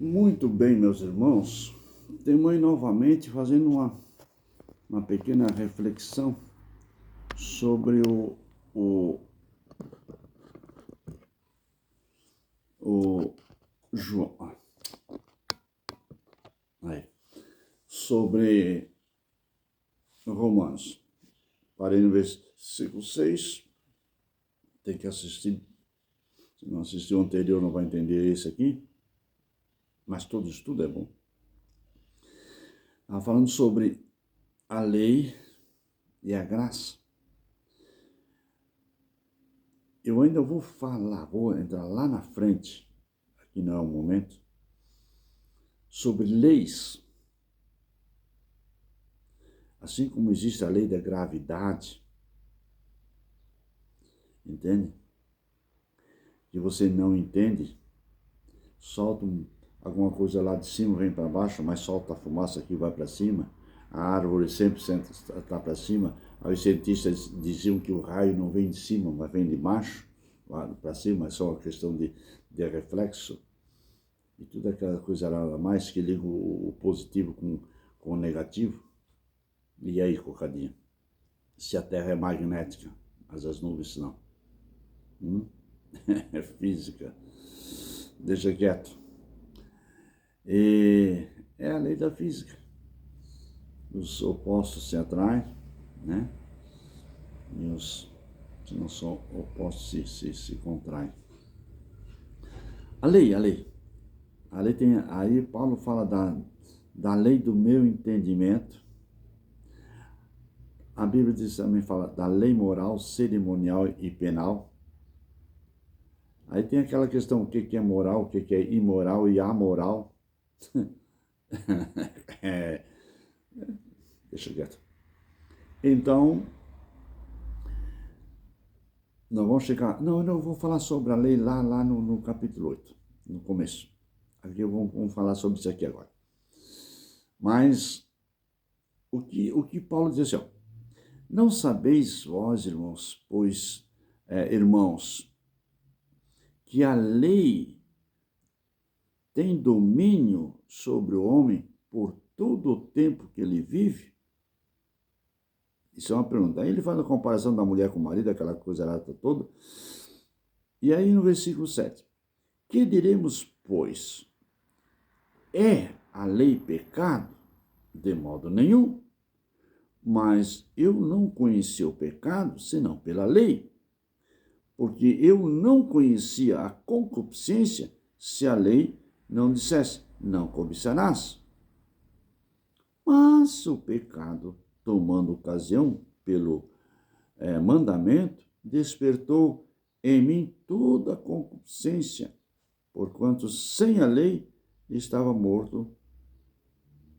Muito bem, meus irmãos. Temos aí novamente fazendo uma pequena reflexão sobre o, o João. Aí, sobre Romanos. Parei no versículo 6. Tem que assistir. Se não assistiu o anterior, não vai entender esse aqui. Mas todo estudo é bom. Estava falando sobre a lei e a graça. Eu ainda vou falar, vou entrar lá na frente, aqui não é o momento, sobre leis. Assim como existe a lei da gravidade, entende? Que você não entende, solta alguma coisa lá de cima, vem para baixo, mas solta a fumaça aqui, vai para cima. A árvore sempre está para cima. Aí os cientistas diziam que o raio não vem de cima, mas vem de baixo, lá para cima, é só uma questão de reflexo. E toda aquela coisa lá a mais que liga o positivo com o negativo. E aí, cocadinha? Se a Terra é magnética, mas as nuvens não. É física. Deixa quieto. E é a lei da física. Os opostos se atraem, né? E os que não são opostos se contraem. A lei. A lei tem. Aí Paulo fala da lei do meu entendimento. A Bíblia também fala da lei moral, cerimonial e penal. Aí tem aquela questão, o que é moral, o que é imoral e amoral. Deixa quieto. Então, nós vamos chegar... Não, eu vou falar sobre a lei lá no capítulo 8, no começo. Aqui vamos falar sobre isso aqui agora. Mas, o que Paulo diz assim, ó, não sabeis vós, irmãos, pois, irmãos, que a lei tem domínio sobre o homem por todo o tempo que ele vive? Isso é uma pergunta. Aí ele faz a comparação da mulher com o marido, aquela coisa lá toda. E aí no versículo 7. Que diremos, pois? É a lei pecado? De modo nenhum. Mas eu não conheci o pecado, senão pela lei. Porque eu não conhecia a concupiscência, se a lei não dissesse, não cobiçarás. Mas o pecado, tomando ocasião pelo mandamento, despertou em mim toda a concupiscência, porquanto sem a lei estava morto.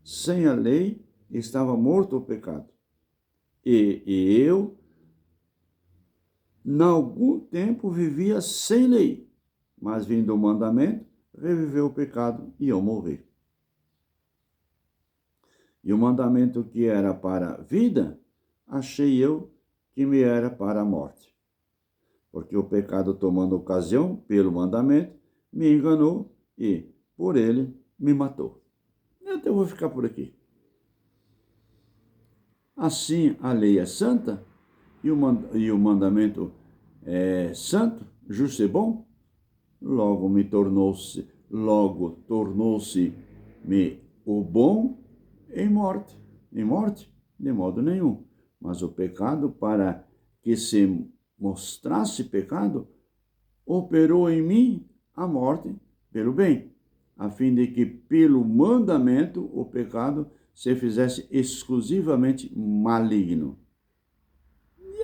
Sem a lei estava morto o pecado. E eu, em algum tempo, vivia sem lei, mas vindo o mandamento, reviveu o pecado e eu morri. E o mandamento que era para a vida, achei eu que me era para a morte. Porque o pecado, tomando ocasião pelo mandamento, me enganou e, por ele, me matou. Então eu vou ficar por aqui. Assim, a lei é santa e o mandamento é santo, justo e bom, logo tornou-se-me o bom em morte, de modo nenhum. Mas o pecado, para que se mostrasse pecado, operou em mim a morte pelo bem, a fim de que pelo mandamento o pecado se fizesse exclusivamente maligno. E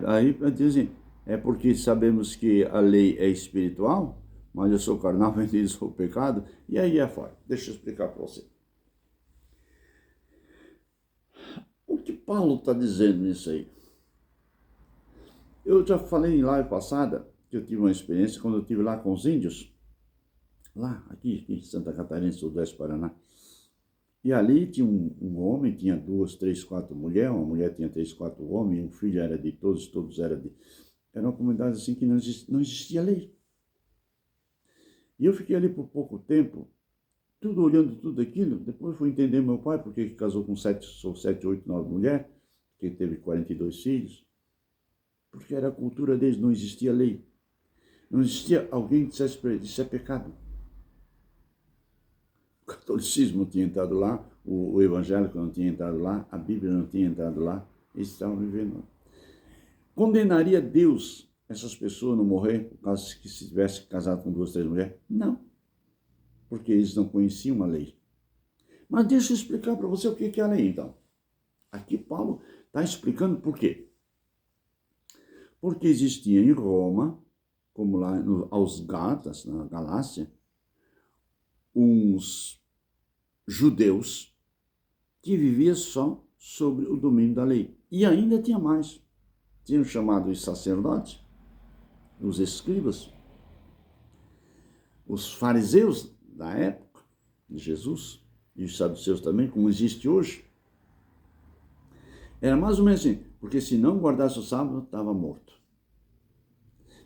aí dizem, é porque sabemos que a lei é espiritual, mas eu sou carnal, vendido sou pecado, e aí é fora. Deixa eu explicar para você. O que Paulo está dizendo nisso aí? Eu já falei em live passada que eu tive uma experiência quando eu estive lá com os índios, lá, aqui em Santa Catarina, Sudeste Paraná. E ali tinha um homem, tinha 2, 3, 4 mulheres, uma mulher tinha 3, 4 homens, um filho era de todos, todos eram de... Era uma comunidade assim que não existia lei. E eu fiquei ali por pouco tempo, tudo olhando tudo aquilo. Depois fui entender meu pai, porque ele casou com 7, 8, 9 mulheres, que teve 42 filhos. Porque era a cultura deles, não existia lei. Não existia alguém que dissesse para eles, isso é pecado. O catolicismo não tinha entrado lá, o evangélico não tinha entrado lá, a Bíblia não tinha entrado lá, eles estavam vivendo. Condenaria Deus essas pessoas não morrer por causa que se tivesse casado com 2, 3 mulheres? Não, porque eles não conheciam a lei. Mas deixa eu explicar para você o que é a lei, então. Aqui Paulo está explicando por quê. Porque existia em Roma, como lá aos Gálatas, na Galácia, uns judeus que viviam só sobre o domínio da lei. E ainda tinha mais. Tinham chamado os sacerdotes, os escribas, os fariseus da época de Jesus, e os saduceus também, como existe hoje. Era mais ou menos assim, porque se não guardasse o sábado, estava morto.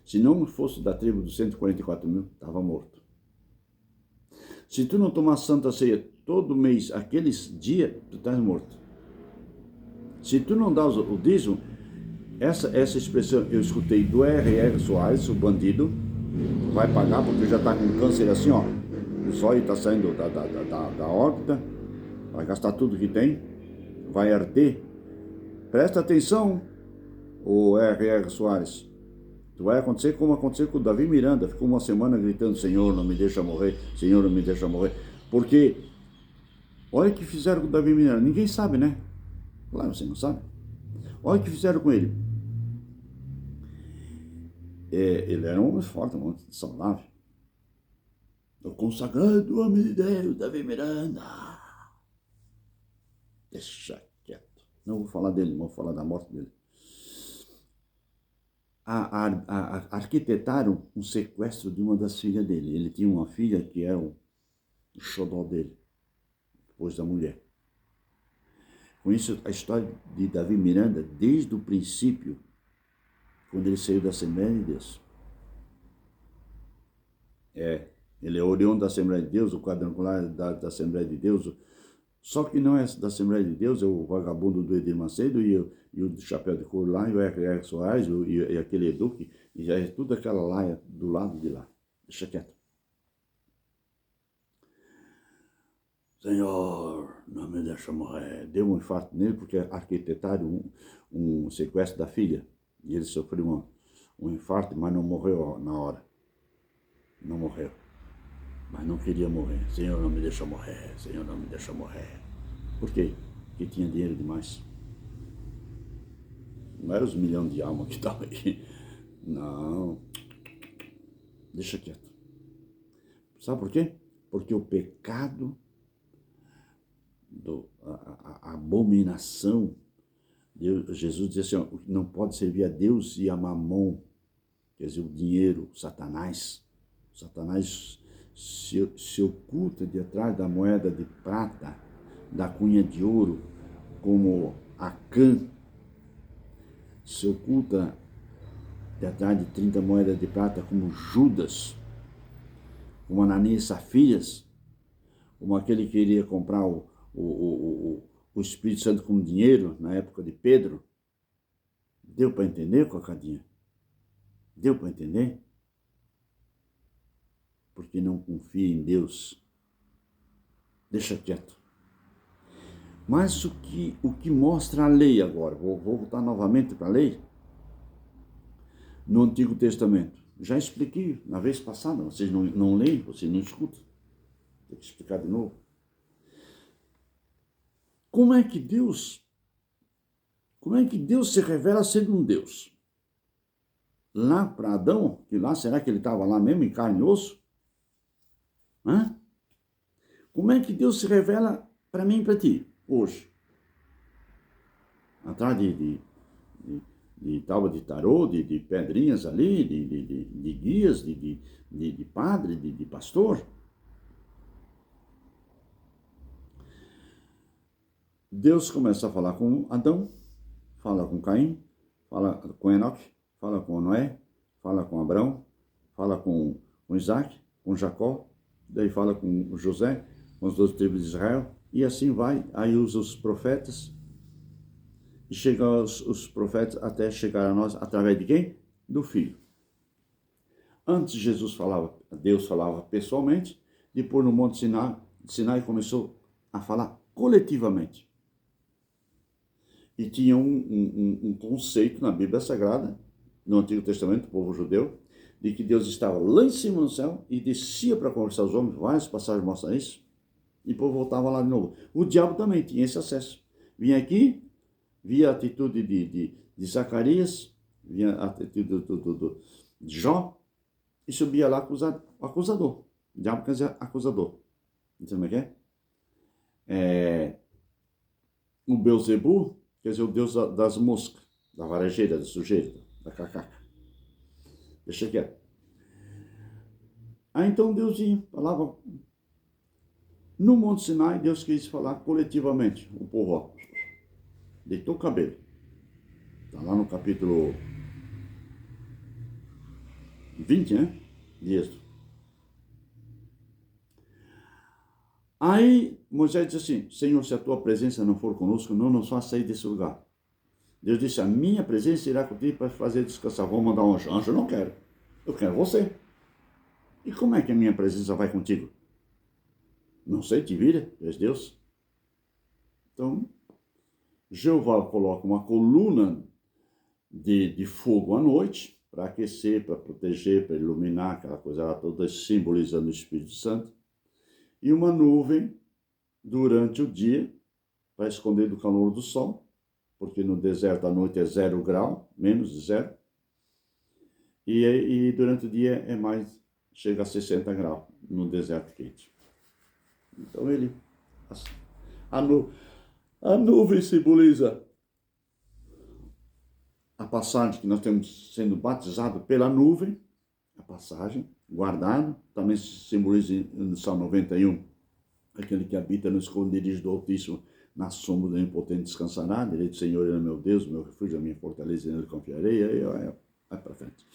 Se não fosse da tribo dos 144 mil, estava morto. Se tu não tomar Santa Ceia todo mês, aqueles dias, tu estás morto. Se tu não dás o dízimo, essa expressão eu escutei do R.R. Soares, o bandido, vai pagar porque já está com câncer assim, ó. O zóio está saindo da órbita, vai gastar tudo que tem, vai arder. Presta atenção, o R.R. Soares. Vai acontecer como aconteceu com o Davi Miranda. Ficou uma semana gritando, Senhor, não me deixa morrer, Senhor, não me deixa morrer. Porque, olha o que fizeram com o Davi Miranda. Ninguém sabe, né? Claro, você não sabe. Olha o que fizeram com ele. Ele era um homem forte, um homem saudável. O consagrado homem de Deus, Davi Miranda. Deixa quieto. Não vou falar dele, vou falar da morte dele. Arquitetaram um sequestro de uma das filhas dele. Ele tinha uma filha que era o xodó dele, depois da mulher. Com isso, a história de Davi Miranda, desde o princípio, quando ele saiu da Assembleia de Deus. Ele é oriundo da Assembleia de Deus, o quadrangular da Assembleia de Deus, só que não é da Assembleia de Deus, é o vagabundo do Edir Macedo e o chapéu de couro lá, e o R.R. Soares, e aquele Eduque, e já é tudo aquela laia do lado de lá. Deixa quieto. Senhor, não me deixa morrer. Deu um infarto nele porque arquitetaram um sequestro da filha. E ele sofreu um infarto, mas não morreu na hora. Não morreu. Mas não queria morrer. Senhor, não me deixa morrer. Senhor, não me deixa morrer. Por quê? Porque tinha dinheiro demais. Não era os milhões de almas que estavam aí. Não. Deixa quieto. Sabe por quê? Porque o pecado, a abominação, Jesus disse assim, ó, não pode servir a Deus e a Mamon, quer dizer, o dinheiro, Satanás. Satanás se oculta de atrás da moeda de prata, da cunha de ouro, como Acã se oculta de atrás de 30 moedas de prata, como Judas, como Ananias e Safias, como aquele que queria comprar o Espírito Santo com dinheiro na época de Pedro. Deu para entender, Cocadinha? Deu para entender? Porque não confia em Deus. Deixa quieto. Mas o que mostra a lei agora? Vou voltar novamente para a lei. No Antigo Testamento. Já expliquei na vez passada. Vocês não leem, vocês não escutam. Tem que explicar de novo. Como é que Deus se revela sendo um Deus? Lá para Adão, que lá, será que ele estava lá mesmo em carne e osso? Hã? Como é que Deus se revela para mim e para ti, hoje? Atrás de tábua de tarô, de pedrinhas ali, de guias, de padre, de pastor? Deus começa a falar com Adão, fala com Caim, fala com Enoque, fala com Noé, fala com Abraão, fala com Isaac, com Jacó, daí fala com José, com as 12 tribos de Israel, e assim vai, aí usa os profetas, e chega os profetas até chegar a nós através de quem? Do Filho. Antes Deus falava pessoalmente, depois no Monte Sinai começou a falar coletivamente. E tinha um conceito na Bíblia Sagrada, no Antigo Testamento, do povo judeu, de que Deus estava lá em cima no céu e descia para conversar com os homens, várias passagens mostram isso, e depois voltava lá de novo. O diabo também tinha esse acesso. Vinha aqui, via a atitude de Zacarias, via a atitude de Jó, e subia lá acusador. O diabo quer dizer acusador. Não sei como é? O Beuzebu quer dizer o deus das moscas, da varejeira, da sujeira, da cacaca. Deixa quieto. Aí então Deus falava. No Monte Sinai, Deus quis falar coletivamente. O povo, ó, deitou o cabelo. Está lá no capítulo 20, né? De Êxodo. Aí Moisés disse assim: Senhor, se a tua presença não for conosco, não nos faça sair desse lugar. Deus disse: a minha presença irá contigo para fazer descansar. Vou mandar um anjo. Anjo eu não quero. Eu quero você. E como é que a minha presença vai contigo? Não sei, te vira, és Deus. Então, Jeová coloca uma coluna de fogo à noite para aquecer, para proteger, para iluminar, aquela coisa lá toda simbolizando o Espírito Santo. E uma nuvem durante o dia para esconder do calor do sol, porque no deserto à noite é 0 grau, menos de 0. E durante o dia é mais, chega a 60 graus no deserto quente. Então a nuvem simboliza a passagem que nós temos sendo batizado pela nuvem, a passagem, guardado, também simboliza no Salmo 91, aquele que habita no esconderijo do Altíssimo, na sombra do Impotente descansará, direito do Senhor é meu Deus, meu refúgio, a minha fortaleza, nele confiarei, aí vai para frente.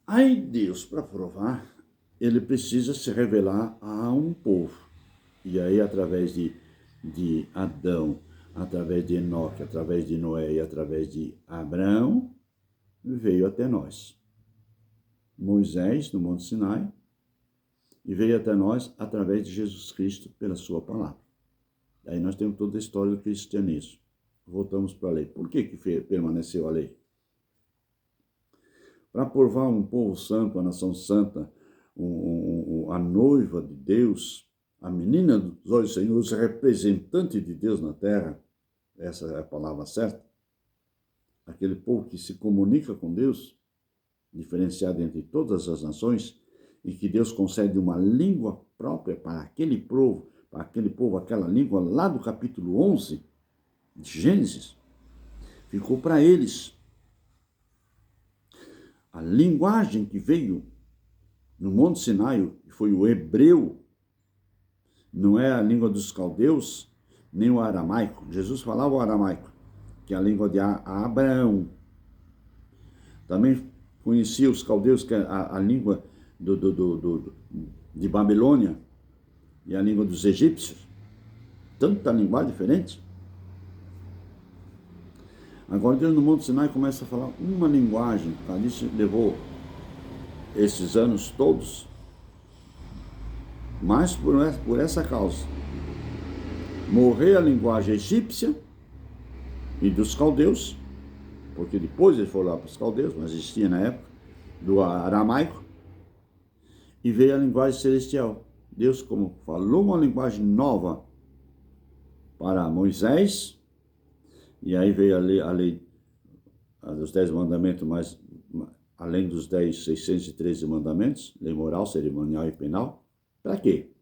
Aí Deus, para provar, ele precisa se revelar a um povo. E aí, através de Adão, através de Enoque, através de Noé e através de Abraão, veio até nós. Moisés, no Monte Sinai, e veio até nós através de Jesus Cristo, pela sua palavra. Aí nós temos toda a história do cristianismo. Voltamos para a lei. Por que permaneceu a lei? Para provar um povo santo, a nação santa, a noiva de Deus, a menina dos olhos do Senhor, os representantes de Deus na terra, essa é a palavra certa, aquele povo que se comunica com Deus, diferenciado entre todas as nações, e que Deus concede uma língua própria para aquele povo, aquela língua lá do capítulo 11 de Gênesis, ficou para eles. A linguagem que veio no Monte Sinai foi o hebreu, não é a língua dos caldeus, nem o aramaico. Jesus falava o aramaico, que é a língua de Abraão. Também conhecia os caldeus, que é a língua de Babilônia e a língua dos egípcios. Tanta linguagem diferente. Agora Deus no Monte Sinai começa a falar uma linguagem. Isso levou esses anos todos, mas por essa causa. Morrer a linguagem egípcia e dos caldeus, porque depois ele foi lá para os caldeus, não existia na época, do aramaico, e veio a linguagem celestial. Deus, como falou uma linguagem nova para Moisés, e aí veio a lei dos 10 mandamentos, mas além dos 613 mandamentos, lei moral, cerimonial e penal. Para quê?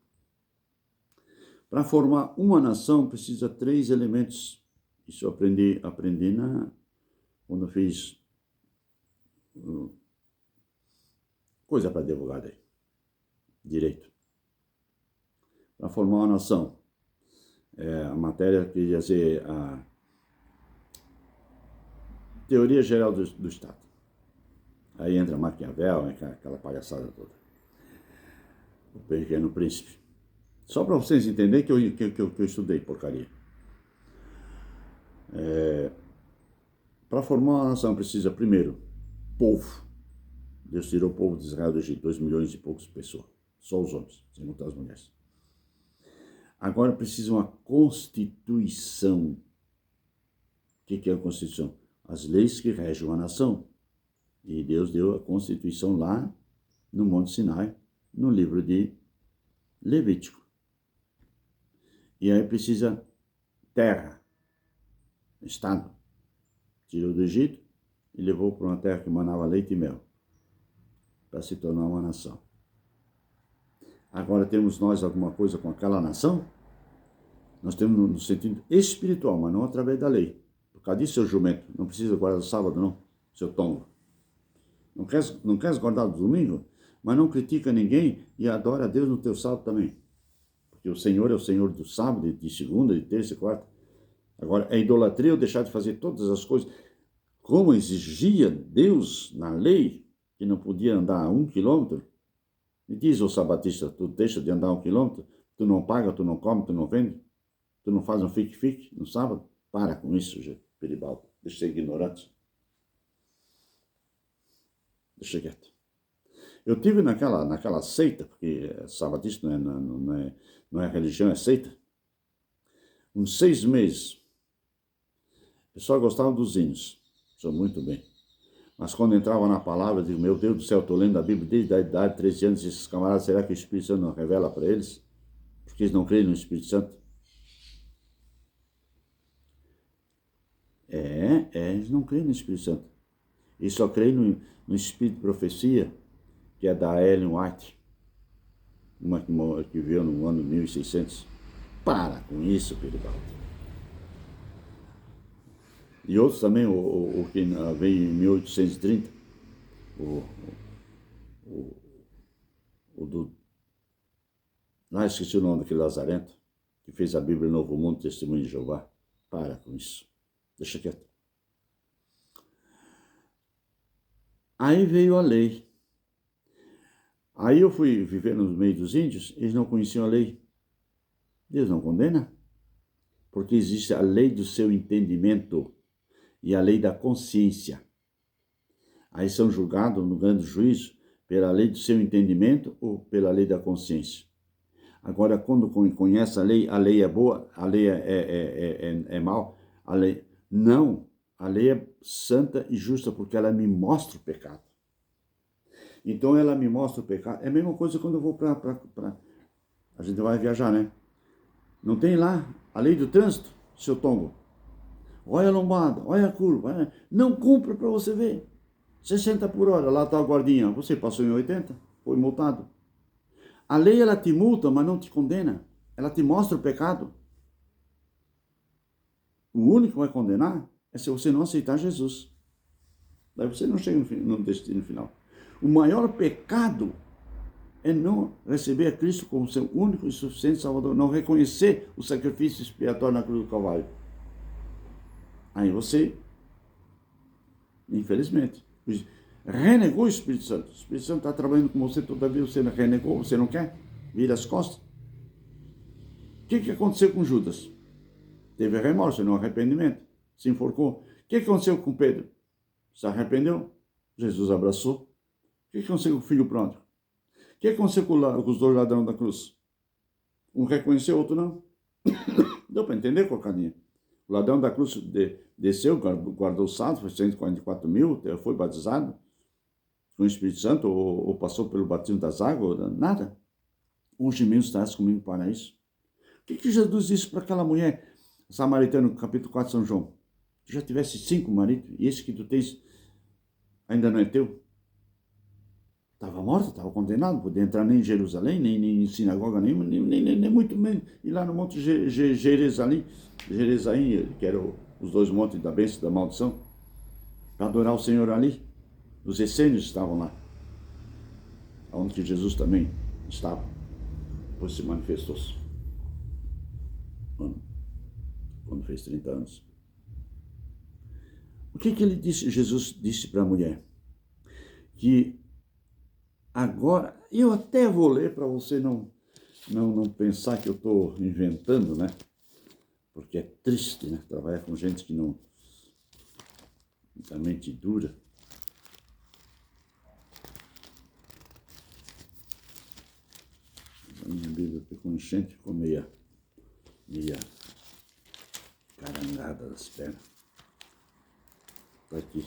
Para formar uma nação precisa 3 elementos. Isso eu aprendi quando eu fiz coisa para advogado aí, direito. Para formar uma nação, a matéria queria dizer a teoria geral do Estado. Aí entra Maquiavel, aquela palhaçada toda. O Pequeno Príncipe. Só para vocês entenderem que eu estudei porcaria. Para formar uma nação precisa, primeiro, povo. Deus tirou o povo de Israel do Egito, 2 milhões e poucos de pessoas. Só os homens, sem contar as mulheres. Agora precisa uma constituição. O que é a constituição? As leis que regem uma nação. E Deus deu a constituição lá no Monte Sinai, no livro de Levítico. E aí precisa terra, estado. Tirou do Egito e levou para uma terra que manava leite e mel, para se tornar uma nação. Agora temos nós alguma coisa com aquela nação? Nós temos no sentido espiritual, mas não através da lei. Por causa disso, seu jumento, não precisa guardar o sábado, não, seu tombo. Não queres guardar o domingo, mas não critica ninguém e adora a Deus no teu sábado também. Porque o Senhor é o Senhor do sábado, de segunda, de terça e quarta. Agora, é idolatria eu deixar de fazer todas as coisas como exigia Deus na lei, que não podia andar 1 quilômetro. E diz o sabatista, tu deixa de andar 1 quilômetro, tu não paga, tu não come, tu não vende, tu não faz um fique-fique no sábado. Para com isso, Peribaldo. Deixa de ser ignorante. Deixa quieto. Eu tive naquela seita, porque sabatista não é religião, é seita, uns 6 meses. Eu só gostava dos hinos, sou muito bem. Mas quando entrava na palavra, eu digo, meu Deus do céu, estou lendo a Bíblia desde a idade de 13 anos, esses camaradas, será que o Espírito Santo não revela para eles? Porque eles não creem no Espírito Santo. Eles não creem no Espírito Santo. Eles só creem no Espírito de Profecia, que é da Ellen White, uma que veio no ano 1600. Para com isso, Peribaldo. E outros também, o que veio em 1830, esqueci o nome daquele lazarento, que fez a Bíblia Novo Mundo, Testemunho de Jeová. Para com isso. Deixa quieto. Aí veio a lei. Aí eu fui viver no meio dos índios, eles não conheciam a lei. Deus não condena? Porque existe a lei do seu entendimento e a lei da consciência. Aí são julgados no grande juízo pela lei do seu entendimento ou pela lei da consciência. Agora, quando conhece a lei é boa, a lei é mal, a lei... Não, a lei é santa e justa porque ela me mostra o pecado. Então ela me mostra o pecado. É a mesma coisa quando eu vou para... A gente vai viajar, né? Não tem lá a lei do trânsito, seu tombo. Olha a lombada, olha a curva. Olha... Não cumpra para você ver. 60 por hora, lá está o guardinha. Você passou em 80, foi multado. A lei, ela te multa, mas não te condena. Ela te mostra o pecado. O único que vai condenar é se você não aceitar Jesus. Daí você não chega no destino final. O maior pecado é não receber a Cristo como seu único e suficiente Salvador, não reconhecer o sacrifício expiatório na cruz do Calvário. Aí você, infelizmente, renegou o Espírito Santo. O Espírito Santo está trabalhando com você, todavia você renegou, você não quer? Vira as costas. O que aconteceu com Judas? Teve remorso, não arrependimento. Se enforcou. O que aconteceu com Pedro? Se arrependeu. Jesus abraçou. O que aconteceu com o filho pródigo? O que aconteceu com os 2 ladrões da cruz? Um reconheceu, o outro não. Deu para entender, Cocadinha? O ladrão da cruz desceu, guardou o saldo, foi 144 mil, foi batizado com o Espírito Santo, ou passou pelo batismo das águas, nada. Hoje mesmo estás comigo para isso. O que Jesus disse para aquela mulher samaritana, no capítulo 4 de São João? Tu já tivesse 5 maridos, e esse que tu tens ainda não é teu? Estava morto, estava condenado, não podia entrar nem em Jerusalém, nem em sinagoga nenhuma, nem muito menos. E lá no monte Gerizim, que eram os 2 montes da bênção e da maldição, para adorar o Senhor ali. Os essênios estavam lá, onde que Jesus também estava, depois se manifestou-se, quando fez 30 anos. O que ele disse? Jesus disse para a mulher que agora, eu até vou ler para você não pensar que eu estou inventando, né? Porque é triste, né? Trabalhar com gente que não... da mente dura. A minha Bíblia ficou enchente, ficou meia carangada das pernas. Está aqui.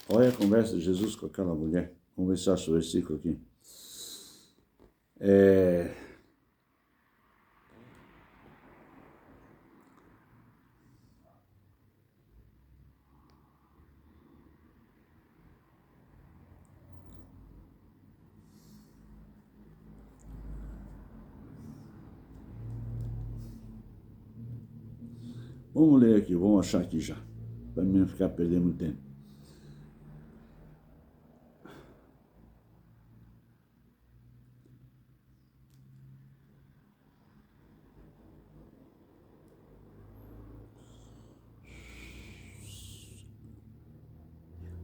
Olha a conversa de Jesus com aquela mulher. Vamos ver se acha o versículo aqui. Vamos ler aqui, vamos achar aqui já, para mim não ficar perdendo muito tempo.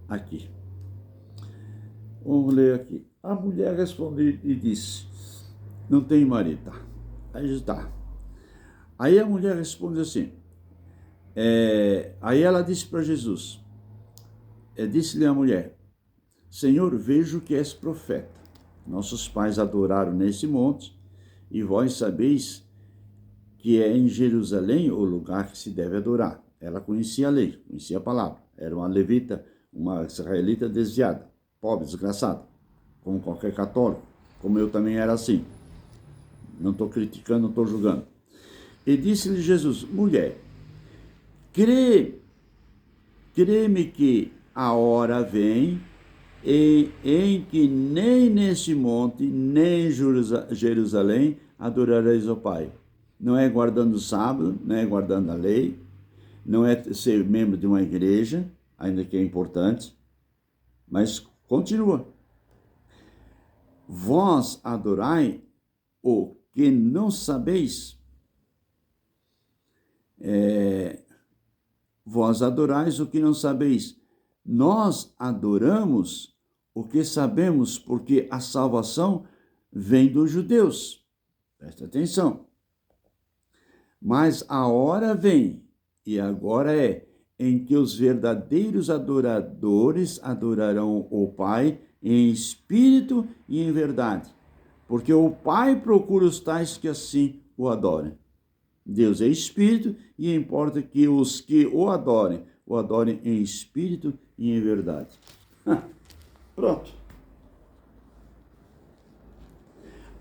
Aqui. Vamos ler aqui. A mulher respondeu e disse, não tem marido, tá? Aí está. Aí a mulher responde assim, aí ela disse para Jesus, disse-lhe a mulher, Senhor, vejo que és profeta. Nossos pais adoraram nesse monte, e vós sabeis que é em Jerusalém o lugar que se deve adorar. Ela conhecia a lei, conhecia a palavra. Era uma levita, uma israelita desviada, pobre, desgraçada, como qualquer católico, como eu também era assim. Não estou criticando, não estou julgando. E disse-lhe Jesus, mulher, crê-me que a hora vem em que nem neste monte, nem em Jerusalém adorareis o Pai. Não é guardando o sábado, não é guardando a lei, não é ser membro de uma igreja, ainda que é importante, mas continua. Vós adorai o que não sabeis. Vós adorais o que não sabeis. Nós adoramos o que sabemos, porque a salvação vem dos judeus. Presta atenção. Mas a hora vem, e agora em que os verdadeiros adoradores adorarão o Pai em espírito e em verdade. Porque o Pai procura os tais que assim o adorem. Deus é espírito e importa que os que o adorem em espírito e em verdade. Pronto.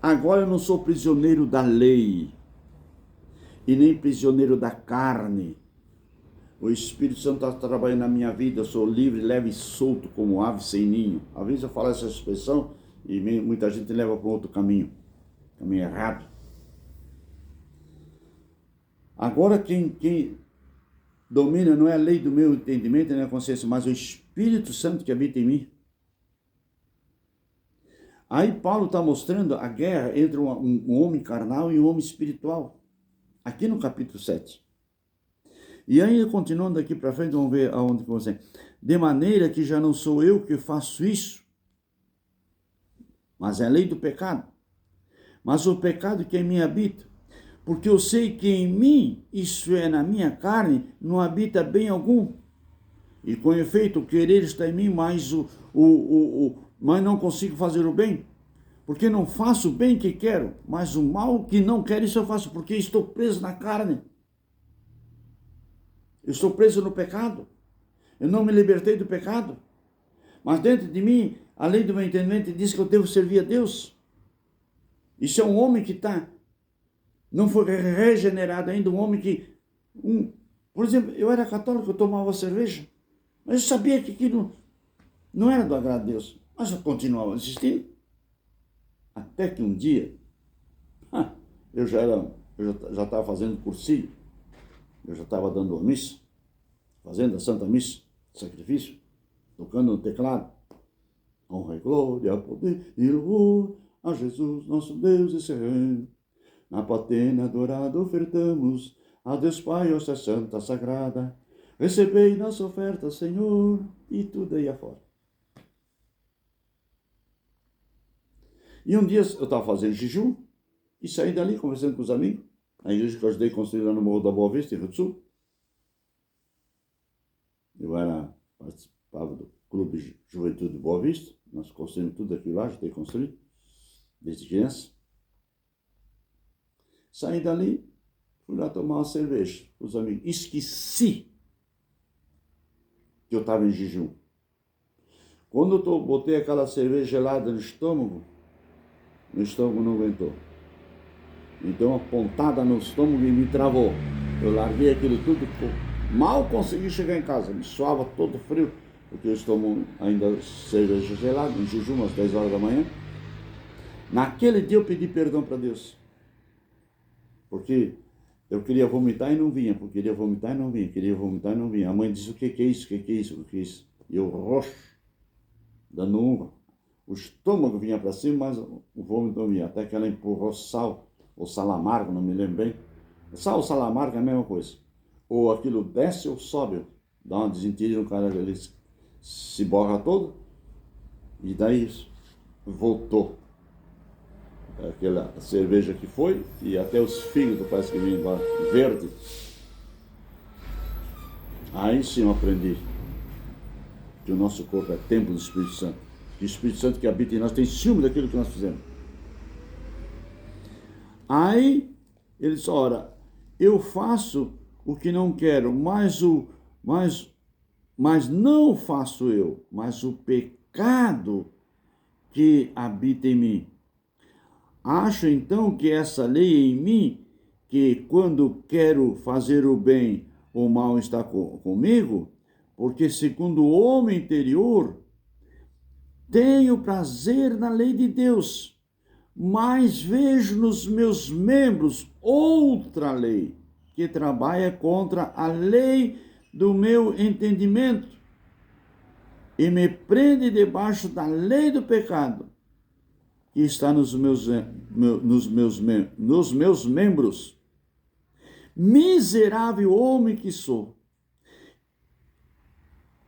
Agora eu não sou prisioneiro da lei e nem prisioneiro da carne. O Espírito Santo está trabalhando na minha vida, eu sou livre, leve e solto como ave sem ninho. Às vezes eu falo essa expressão e muita gente leva para outro caminho errado. Agora quem domina não é a lei do meu entendimento, nem a consciência, mas o Espírito Santo que habita em mim. Aí Paulo está mostrando a guerra entre um homem carnal e um homem espiritual. Aqui no capítulo 7. E aí, continuando aqui para frente, vamos ver aonde você... De maneira que já não sou eu que faço isso, mas é a lei do pecado. Mas o pecado que em mim habita. Porque eu sei que em mim, isso é, na minha carne, não habita bem algum. E com efeito, o querer está em mim, mas mas não consigo fazer o bem. Porque não faço o bem que quero, mas o mal que não quero, isso eu faço, porque estou preso na carne. Eu estou preso no pecado. Eu não me libertei do pecado. Mas dentro de mim, a lei do meu entendimento diz que eu devo servir a Deus. Isso é um homem que não foi regenerado ainda, um homem que... por exemplo, eu era católico, eu tomava cerveja, mas eu sabia que aquilo não era do agrado de Deus. Mas eu continuava insistindo. Até que um dia, eu já estava fazendo cursilho, eu já estava dando a missa, fazendo a Santa Missa, sacrifício, tocando no teclado. Honra e glória, poder e louvor a Jesus, nosso Deus e Senhor. Na patena adorada ofertamos a Deus Pai, hóstia santa sagrada. Recebei nossa oferta, Senhor, e tudo aí afora. E um dia eu estava fazendo jejum e saí dali conversando com os amigos, a igreja que eu ajudei a construir lá no Morro da Boa Vista, em Rio do Sul. Participava do Clube Juventude de Boa Vista, nós construímos tudo aquilo lá, ajudei a construir, desde criança. Saí dali, fui lá tomar uma cerveja com os amigos. Esqueci que eu estava em jejum. Quando eu botei aquela cerveja gelada no estômago não aguentou. Me deu uma pontada no estômago e me travou. Eu larguei aquilo tudo, mal consegui chegar em casa, me suava todo frio, porque eu estômago ainda cerveja gelada, em jejum, às 10 horas da manhã. Naquele dia eu pedi perdão para Deus, porque eu queria vomitar e não vinha, porque queria vomitar e não vinha, queria vomitar e não vinha. A mãe disse, o que é isso, o que é isso, o que é isso? E eu roxo, dando uma. O estômago vinha para cima, mas o vômito não vinha. Até que ela empurrou sal, ou sal amargo, não me lembro bem. Sal ou sal amargo é a mesma coisa. Ou aquilo desce ou sobe, dá uma desentendida no cara, ele se borra todo, e daí voltou. Aquela cerveja que foi, e até os fígados parece que vinham embora, verde. Aí sim eu aprendi que o nosso corpo é templo do Espírito Santo. Que o Espírito Santo que habita em nós tem ciúme daquilo que nós fizemos. Aí ele disse, ora, eu faço o que não quero, mas não faço eu, mas o pecado que habita em mim. Acho então que essa lei em mim, que quando quero fazer o bem, o mal está comigo, porque segundo o homem interior, tenho prazer na lei de Deus, mas vejo nos meus membros outra lei, que trabalha contra a lei do meu entendimento e me prende debaixo da lei do pecado, que está nos meus membros. Miserável homem que sou,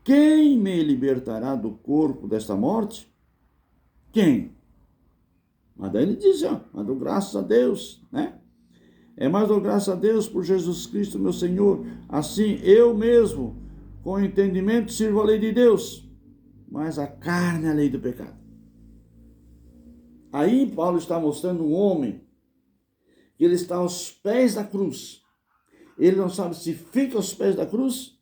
quem me libertará do corpo desta morte? Quem? Mas daí ele diz, mas dou graças a Deus, né? Mas dou graças a Deus por Jesus Cristo, meu Senhor. Assim, eu mesmo, com entendimento, sirvo a lei de Deus, mas a carne é a lei do pecado. Aí Paulo está mostrando um homem que ele está aos pés da cruz. Ele não sabe se fica aos pés da cruz.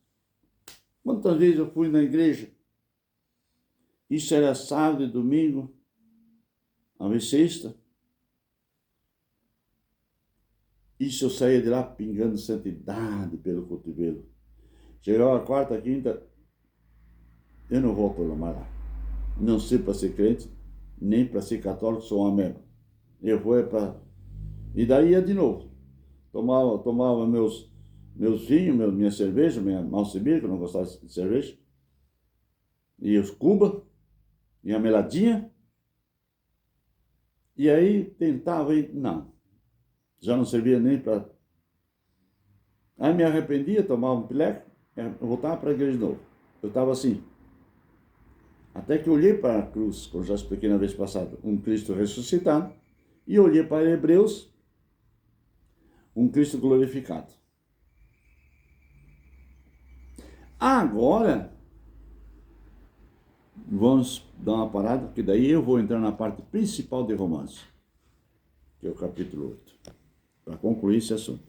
Quantas vezes eu fui na igreja? Isso era sábado e domingo, a vez sexta. Isso eu saía de lá pingando santidade pelo cotovelo. Chegava a quarta, quinta, eu não volto mais lá. Não sei para ser crente, nem para ser católico, sou uma mesma. Eu vou para... E daí ia de novo. Tomava meus vinhos, minha cerveja, minha malcebir, que eu não gostava de cerveja. E os cuba, e a meladinha. E aí tentava ir, não. Já não servia nem para... Aí me arrependia, tomava um pileque, voltava para a igreja de novo. Eu estava assim. Até que eu olhei para a cruz, como já expliquei na vez passada, um Cristo ressuscitado, e olhei para Hebreus, um Cristo glorificado. Agora, vamos dar uma parada, porque daí eu vou entrar na parte principal de Romanos, que é o capítulo 8, para concluir esse assunto.